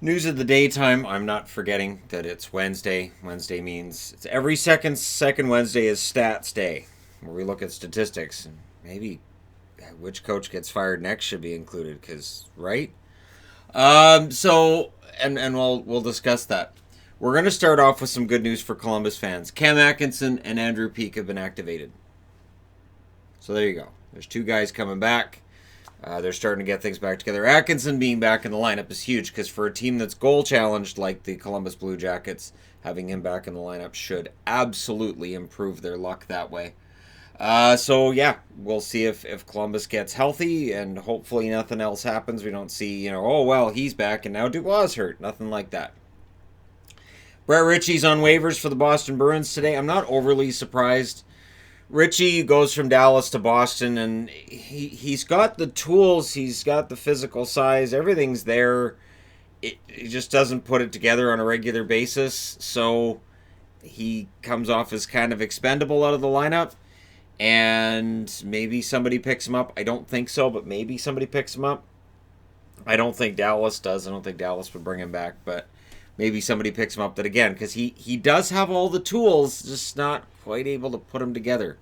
News of the daytime. I'm not forgetting that it's Wednesday. Wednesday means it's every second Wednesday is Stats Day, where we look at statistics and maybe which coach gets fired next should be included. Because right. So and we'll discuss that. We're going to start off with some good news for Columbus fans. Cam Atkinson and Andrew Peake have been activated. So there you go. There's two guys coming back. They're starting to get things back together. Atkinson being back in the lineup is huge because for a team that's goal challenged like the Columbus Blue Jackets, having him back in the lineup should absolutely improve their luck that way. So yeah, we'll see if Columbus gets healthy and hopefully nothing else happens. We don't see, oh well, he's back and now Dubois hurt. Nothing like that. Brett Ritchie's on waivers for the Boston Bruins today. I'm not overly surprised. Ritchie goes from Dallas to Boston, and he's got the tools, he's got the physical size, everything's there. He just doesn't put it together on a regular basis, so he comes off as kind of expendable out of the lineup, and maybe somebody picks him up. I don't think so, but maybe somebody picks him up. I don't think Dallas does. I don't think Dallas would bring him back, but maybe somebody picks him up that again, because he does have all the tools, just not quite able to put them together.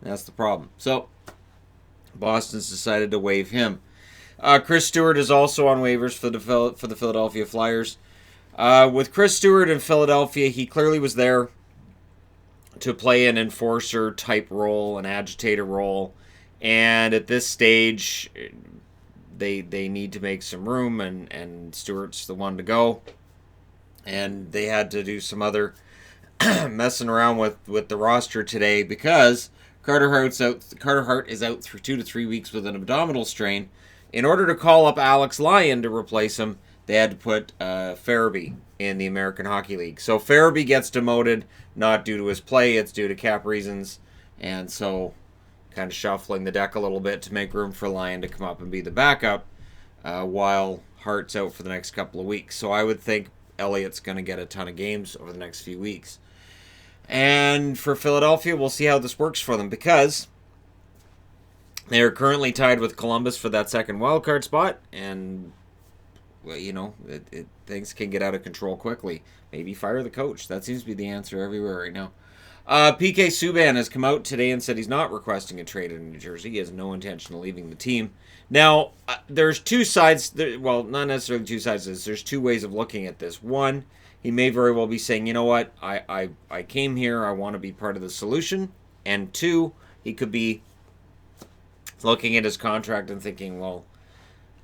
That's the problem. So, Boston's decided to waive him. Chris Stewart is also on waivers for the Philadelphia Flyers. With Chris Stewart in Philadelphia, he clearly was there to play an enforcer type role, an agitator role, and at this stage, they need to make some room, and Stewart's the one to go. And they had to do some other messing around with the roster today because Carter Hart is out for 2 to 3 weeks with an abdominal strain. In order to call up Alex Lyon to replace him, they had to put Farabee in the American Hockey League. So Farabee gets demoted, not due to his play, it's due to cap reasons. And so kind of shuffling the deck a little bit to make room for Lyon to come up and be the backup while Hart's out for the next couple of weeks. So I would think Elliott's going to get a ton of games over the next few weeks. And for Philadelphia, we'll see how this works for them because they are currently tied with Columbus for that second wildcard spot. And, well, things can get out of control quickly. Maybe fire the coach. That seems to be the answer everywhere right now. Peake Subban has come out today and said he's not requesting a trade in New Jersey. He has no intention of leaving the team. Now, there's two sides. Well, not necessarily two sides. There's two ways of looking at this. One, he may very well be saying, you know what, I came here, I want to be part of the solution. And two, he could be looking at his contract and thinking, well,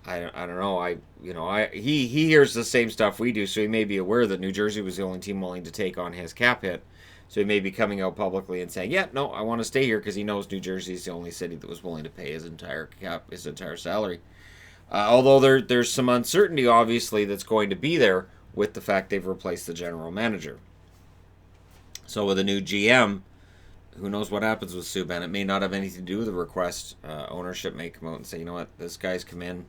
I don't know, he hears the same stuff we do, so he may be aware that New Jersey was the only team willing to take on his cap hit. So he may be coming out publicly and saying, yeah, no, I want to stay here because he knows New Jersey is the only city that was willing to pay his entire salary. Although there's some uncertainty, obviously, that's going to be there with the fact they've replaced the general manager. So with a new GM, who knows what happens with Subban? It may not have anything to do with the request. Ownership may come out and say, you know what, this guy's come in.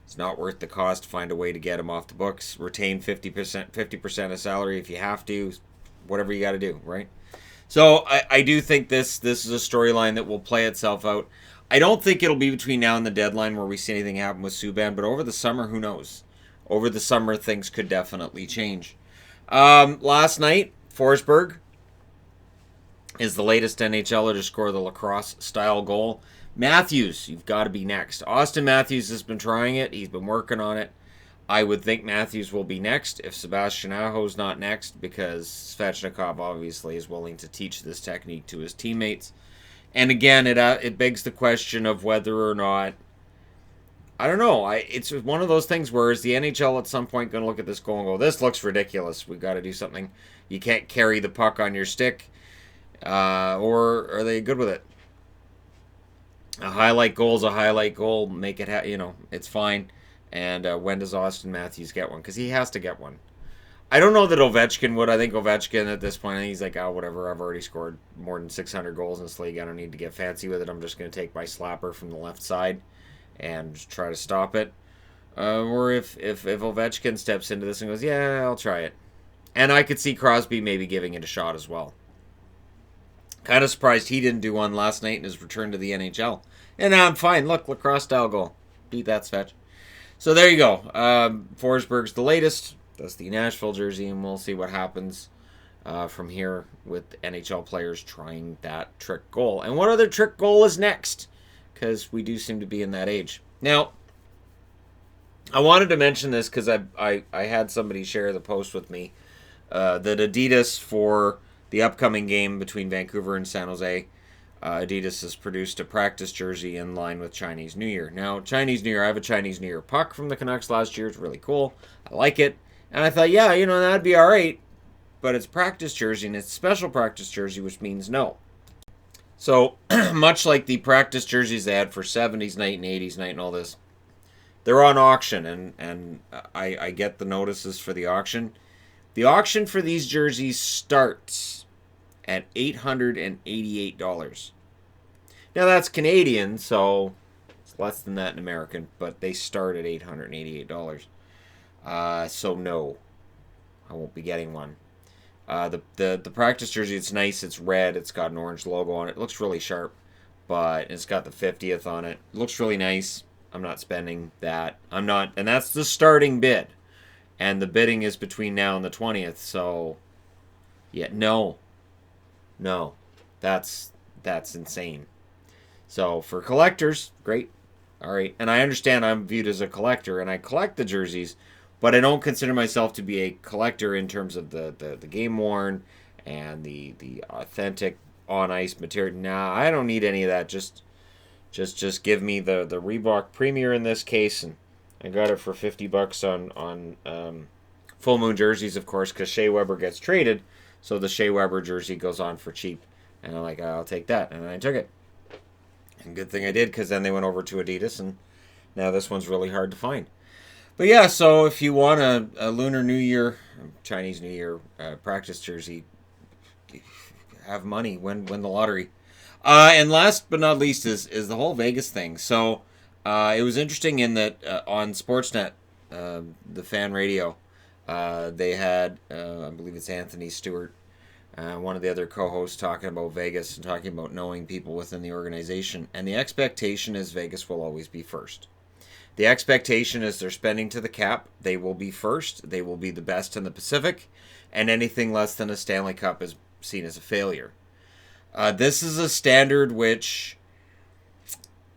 It's not worth the cost. Find a way to get him off the books. Retain 50% of salary if you have to. Whatever you got to do, right? So I do think this is a storyline that will play itself out. I don't think it'll be between now and the deadline where we see anything happen with Subban, but over the summer, who knows? Over the summer, things could definitely change. Last night, Forsberg is the latest NHLer to score the lacrosse-style goal. Matthews, you've got to be next. Austin Matthews has been trying it. He's been working on it. I would think Matthews will be next if Sebastian Aho's not next because Svechnikov obviously is willing to teach this technique to his teammates. And again, it begs the question of whether or not, I don't know, it's one of those things where is the NHL at some point going to look at this goal and go, this looks ridiculous, we've got to do something. You can't carry the puck on your stick, or are they good with it? A highlight goal is a highlight goal, make it, it's fine. And when does Austin Matthews get one? Because he has to get one. I don't know that Ovechkin would. I think Ovechkin at this point, he's like, whatever, I've already scored more than 600 goals in this league. I don't need to get fancy with it. I'm just going to take my slapper from the left side and try to stop it. Or if Ovechkin steps into this and goes, yeah, I'll try it. And I could see Crosby maybe giving it a shot as well. Kind of surprised he didn't do one last night in his return to the NHL. And I'm fine. Look, lacrosse style goal. Beat that, Svetch. So there you go. Forsberg's the latest. That's the Nashville jersey, and we'll see what happens from here with NHL players trying that trick goal. And what other trick goal is next? Because we do seem to be in that age. Now, I wanted to mention this because I had somebody share the post with me that Adidas, for the upcoming game between Vancouver and San Jose, Adidas has produced a practice jersey in line with Chinese New Year. Now, Chinese New Year, I have a Chinese New Year puck from the Canucks last year. It's really cool. I like it. And I thought, yeah, that'd be all right. But it's practice jersey, and it's special practice jersey, which means no. So, much like the practice jerseys they had for 70s night and 80s night and all this, they're on auction, and I get the notices for the auction. The auction for these jerseys starts at $888. Now, that's Canadian, so it's less than that in American, but they start at $888. So no, I won't be getting one. The practice jersey, it's nice. It's red. It's got an orange logo on it. It looks really sharp, but it's got the 50th on it. It looks really nice. I'm not spending that. And that's the starting bid. And the bidding is between now and the 20th. So, yeah, no. That's insane. So, for collectors, great. All right. And I understand I'm viewed as a collector, and I collect the jerseys, but I don't consider myself to be a collector in terms of the game worn and the authentic on ice material. Nah, I don't need any of that. Just give me the Reebok Premier in this case, and I got it for $50 on Full Moon jerseys, of course, because Shea Weber gets traded, so the Shea Weber jersey goes on for cheap, and I'm like, I'll take that, and I took it. And good thing I did, because then they went over to Adidas, and now this one's really hard to find. But yeah, so if you want a Lunar New Year, Chinese New Year practice jersey, have money, win the lottery. And last but not least is the whole Vegas thing. So it was interesting in that on Sportsnet, the fan radio, they had, I believe it's Anthony Stewart, one of the other co-hosts, talking about Vegas and talking about knowing people within the organization. And the expectation is Vegas will always be first. The expectation is they're spending to the cap. They will be first. They will be the best in the Pacific. And anything less than a Stanley Cup is seen as a failure. This is a standard which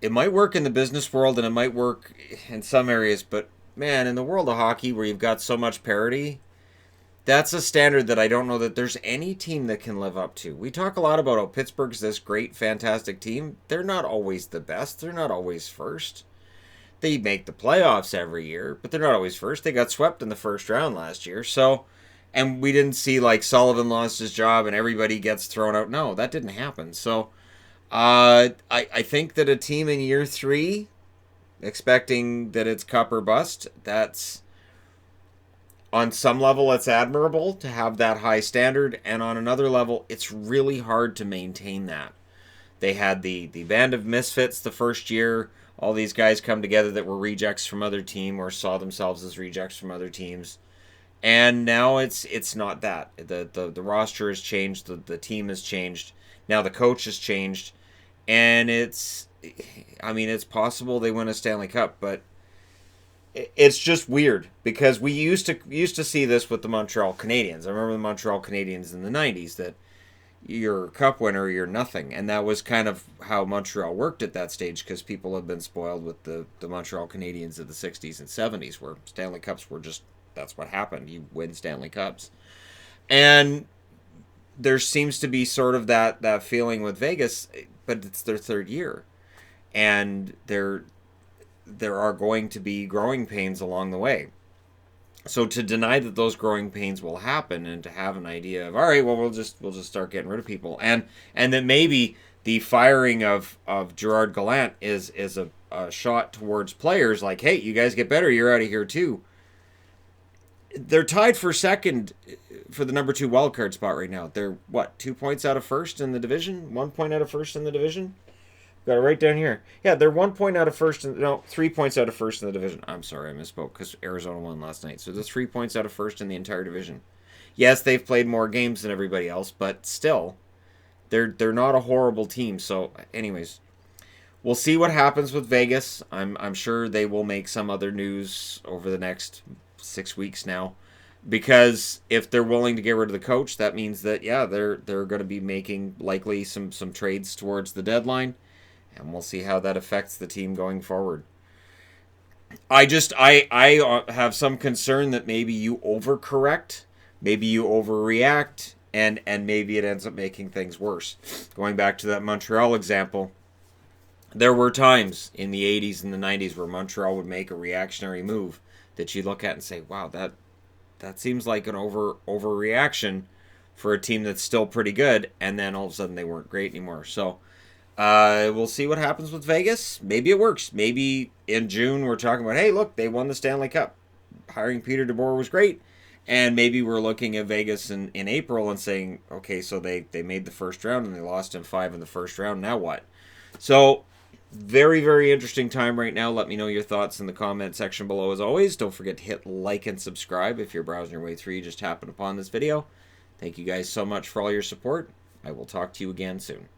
it might work in the business world and it might work in some areas, but man, in the world of hockey where you've got so much parity, that's a standard that I don't know that there's any team that can live up to. We talk a lot about how Pittsburgh's this great, fantastic team. They're not always the best. They're not always first. They make the playoffs every year, but they're not always first. They got swept in the first round last year, so... And we didn't see like Sullivan lost his job and everybody gets thrown out. No, that didn't happen. So I think that a team in year 3 expecting that it's cup or bust, that's on some level it's admirable to have that high standard. And on another level, it's really hard to maintain that. They had the band of misfits the first year. All these guys come together that were rejects from other team or saw themselves as rejects from other teams. And now it's not that. The roster has changed. The team has changed. Now the coach has changed. And it's possible they win a Stanley Cup, but it's just weird because we used to see this with the Montreal Canadiens. I remember the Montreal Canadiens in the 90s that you're a cup winner, you're nothing. And that was kind of how Montreal worked at that stage because people have been spoiled with the Montreal Canadiens of the 60s and 70s where Stanley Cups were just... That's what happened. You win Stanley Cups. And there seems to be sort of that feeling with Vegas, but it's their third year. And there are going to be growing pains along the way. So to deny that those growing pains will happen and to have an idea of, all right, well, we'll just start getting rid of people. And then maybe the firing of Gerard Gallant is a shot towards players like, hey, you guys get better, you're out of here too. They're tied for second for the number 2 wildcard spot right now. They're, 2 points out of first in the division? 1 point out of first in the division? Got it right down here. Yeah, they're 1 point out of first. 3 points out of first in the division. I'm sorry, I misspoke because Arizona won last night. So they're 3 points out of first in the entire division. Yes, they've played more games than everybody else, but still, they're not a horrible team. So anyways, we'll see what happens with Vegas. I'm sure they will make some other news over the next 6 weeks now. Because if they're willing to get rid of the coach, that means that they're going to be making likely some trades towards the deadline, and we'll see how that affects the team going forward. I have some concern that maybe you overcorrect, maybe you overreact, and maybe it ends up making things worse. Going back to that Montreal example, there were times in the 80s and the 90s where Montreal would make a reactionary move that you look at and say, wow, that seems like an overreaction for a team that's still pretty good, and then all of a sudden they weren't great anymore. So we'll see what happens with Vegas. Maybe it works. Maybe in June we're talking about, hey, look, they won the Stanley Cup. Hiring Peter DeBoer was great. And maybe we're looking at Vegas in April and saying, okay, so they made the first round and they lost in 5 in the first round. Now what? So very, very interesting time right now. Let me know your thoughts in the comment section below as always. Don't forget to hit like and subscribe if you're browsing your way through. You just happened upon this video. Thank you guys so much for all your support. I will talk to you again soon.